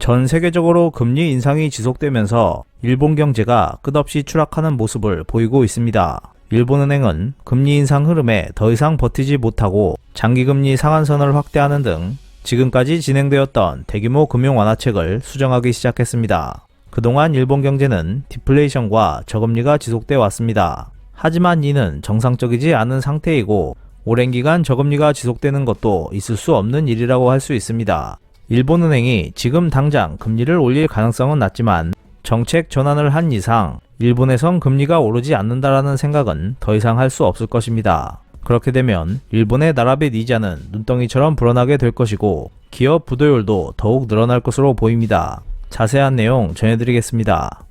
전 세계적으로 금리 인상이 지속되면서 일본 경제가 끝없이 추락하는 모습을 보이고 있습니다. 일본은행은 금리 인상 흐름에 더 이상 버티지 못하고 장기금리 상한선을 확대하는 등 지금까지 진행되었던 대규모 금융 완화책을 수정하기 시작했습니다. 그동안 일본 경제는 디플레이션과 저금리가 지속돼 왔습니다. 하지만 이는 정상적이지 않은 상태이고 오랜 기간 저금리가 지속되는 것도 있을 수 없는 일이라고 할 수 있습니다. 일본은행이 지금 당장 금리를 올릴 가능성은 낮지만 정책 전환을 한 이상 일본에선 금리가 오르지 않는다라는 생각은 더 이상 할 수 없을 것입니다. 그렇게 되면 일본의 나라빚 이자는 눈덩이처럼 불어나게 될 것이고 기업 부도율도 더욱 늘어날 것으로 보입니다. 자세한 내용 전해드리겠습니다.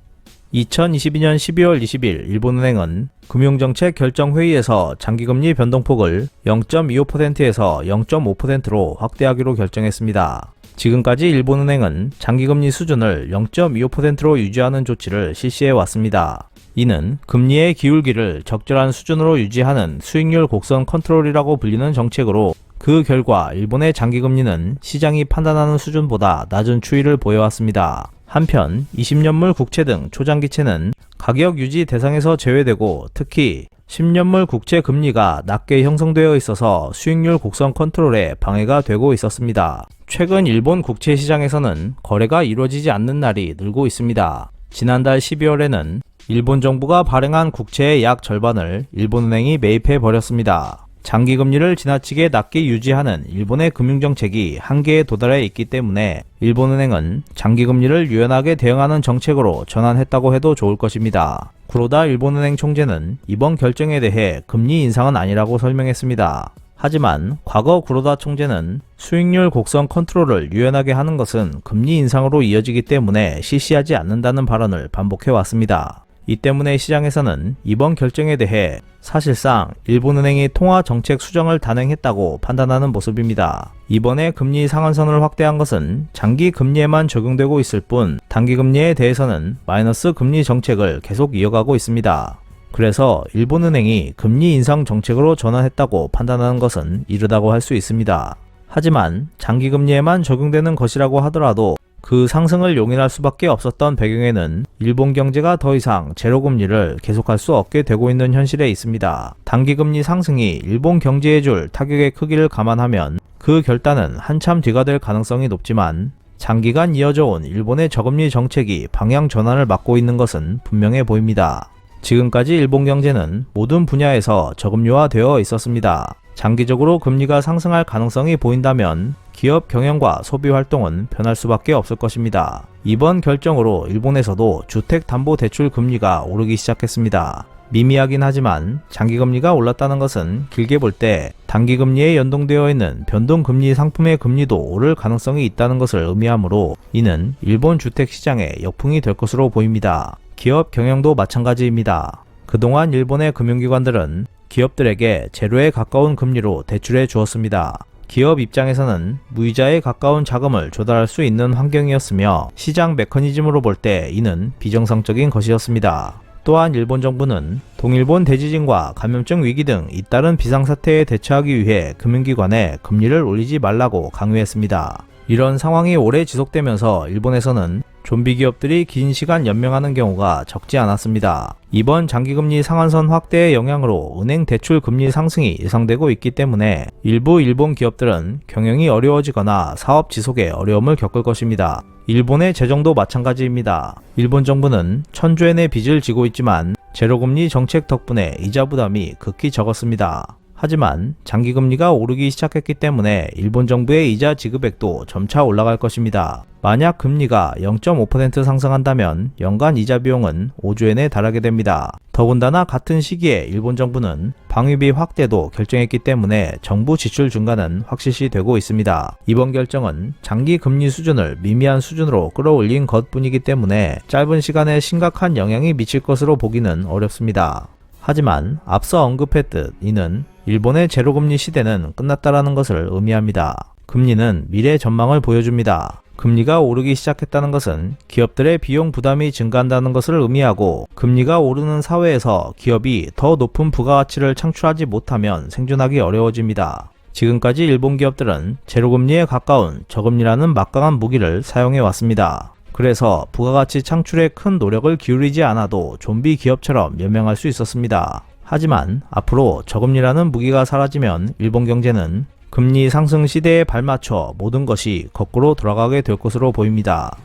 2022년 12월 20일 일본은행은 금융정책 결정회의에서 장기금리 변동폭을 0.25%에서 0.5%로 확대하기로 결정했습니다. 지금까지 일본은행은 장기금리 수준을 0.25%로 유지하는 조치를 실시해 왔습니다. 이는 금리의 기울기를 적절한 수준으로 유지하는 수익률 곡선 컨트롤이라고 불리는 정책으로 그 결과 일본의 장기금리는 시장이 판단하는 수준보다 낮은 추이를 보여왔습니다. 한편 20년물 국채 등 초장기채는 가격 유지 대상에서 제외되고 특히 10년물 국채 금리가 낮게 형성되어 있어서 수익률 곡선 컨트롤에 방해가 되고 있었습니다. 최근 일본 국채 시장에서는 거래가 이루어지지 않는 날이 늘고 있습니다. 지난달 12월에는 일본 정부가 발행한 국채의 약 절반을 일본은행이 매입해 버렸습니다. 장기금리를 지나치게 낮게 유지하는 일본의 금융정책이 한계에 도달해 있기 때문에 일본은행은 장기금리를 유연하게 대응하는 정책으로 전환했다고 해도 좋을 것입니다. 구로다 일본은행 총재는 이번 결정에 대해 금리 인상은 아니라고 설명했습니다. 하지만 과거 구로다 총재는 수익률 곡선 컨트롤을 유연하게 하는 것은 금리 인상으로 이어지기 때문에 실시하지 않는다는 발언을 반복해왔습니다. 이 때문에 시장에서는 이번 결정에 대해 사실상 일본은행이 통화정책 수정을 단행했다고 판단하는 모습입니다. 이번에 금리 상한선을 확대한 것은 장기 금리에만 적용되고 있을 뿐 단기 금리에 대해서는 마이너스 금리 정책을 계속 이어가고 있습니다. 그래서 일본은행이 금리 인상 정책으로 전환했다고 판단하는 것은 이르다고 할 수 있습니다. 하지만 장기 금리에만 적용되는 것이라고 하더라도 그 상승을 용인할 수밖에 없었던 배경에는 일본 경제가 더 이상 제로금리를 계속할 수 없게 되고 있는 현실에 있습니다. 단기금리 상승이 일본 경제에 줄 타격의 크기를 감안하면 그 결단은 한참 뒤가 될 가능성이 높지만 장기간 이어져 온 일본의 저금리 정책이 방향 전환을 막고 있는 것은 분명해 보입니다. 지금까지 일본 경제는 모든 분야에서 저금리화되어 있었습니다. 장기적으로 금리가 상승할 가능성이 보인다면 기업 경영과 소비 활동은 변할 수밖에 없을 것입니다. 이번 결정으로 일본에서도 주택담보대출 금리가 오르기 시작했습니다. 미미하긴 하지만 장기금리가 올랐다는 것은 길게 볼 때 단기금리에 연동되어 있는 변동금리 상품의 금리도 오를 가능성이 있다는 것을 의미하므로 이는 일본 주택시장에 역풍이 될 것으로 보입니다. 기업 경영도 마찬가지입니다. 그동안 일본의 금융기관들은 기업들에게 제로에 가까운 금리로 대출해 주었습니다. 기업 입장에서는 무이자에 가까운 자금을 조달할 수 있는 환경이었으며 시장 메커니즘으로 볼 때 이는 비정상적인 것이었습니다. 또한 일본 정부는 동일본 대지진과 감염증 위기 등 잇따른 비상사태에 대처하기 위해 금융기관에 금리를 올리지 말라고 강요했습니다. 이런 상황이 오래 지속되면서 일본에서는 좀비 기업들이 긴 시간 연명하는 경우가 적지 않았습니다. 이번 장기금리 상한선 확대의 영향으로 은행 대출 금리 상승이 예상되고 있기 때문에 일부 일본 기업들은 경영이 어려워지거나 사업 지속에 어려움을 겪을 것입니다. 일본의 재정도 마찬가지입니다. 일본 정부는 1000조엔의 빚을 지고 있지만 제로금리 정책 덕분에 이자 부담이 극히 적었습니다. 하지만 장기금리가 오르기 시작했기 때문에 일본 정부의 이자 지급액도 점차 올라갈 것입니다. 만약 금리가 0.5% 상승한다면 연간 이자 비용은 5조엔에 달하게 됩니다. 더군다나 같은 시기에 일본 정부는 방위비 확대도 결정했기 때문에 정부 지출 증가는 확실시 되고 있습니다. 이번 결정은 장기 금리 수준을 미미한 수준으로 끌어올린 것뿐이기 때문에 짧은 시간에 심각한 영향이 미칠 것으로 보기는 어렵습니다. 하지만 앞서 언급했듯 이는 일본의 제로금리 시대는 끝났다라는 것을 의미합니다. 금리는 미래 전망을 보여줍니다. 금리가 오르기 시작했다는 것은 기업들의 비용 부담이 증가한다는 것을 의미하고 금리가 오르는 사회에서 기업이 더 높은 부가가치를 창출하지 못하면 생존하기 어려워집니다. 지금까지 일본 기업들은 제로금리에 가까운 저금리라는 막강한 무기를 사용해 왔습니다. 그래서 부가가치 창출에 큰 노력을 기울이지 않아도 좀비 기업처럼 연명할 수 있었습니다. 하지만 앞으로 저금리라는 무기가 사라지면 일본 경제는 금리 상승 시대에 발맞춰 모든 것이 거꾸로 돌아가게 될 것으로 보입니다.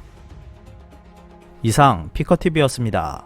이상 피커TV였습니다.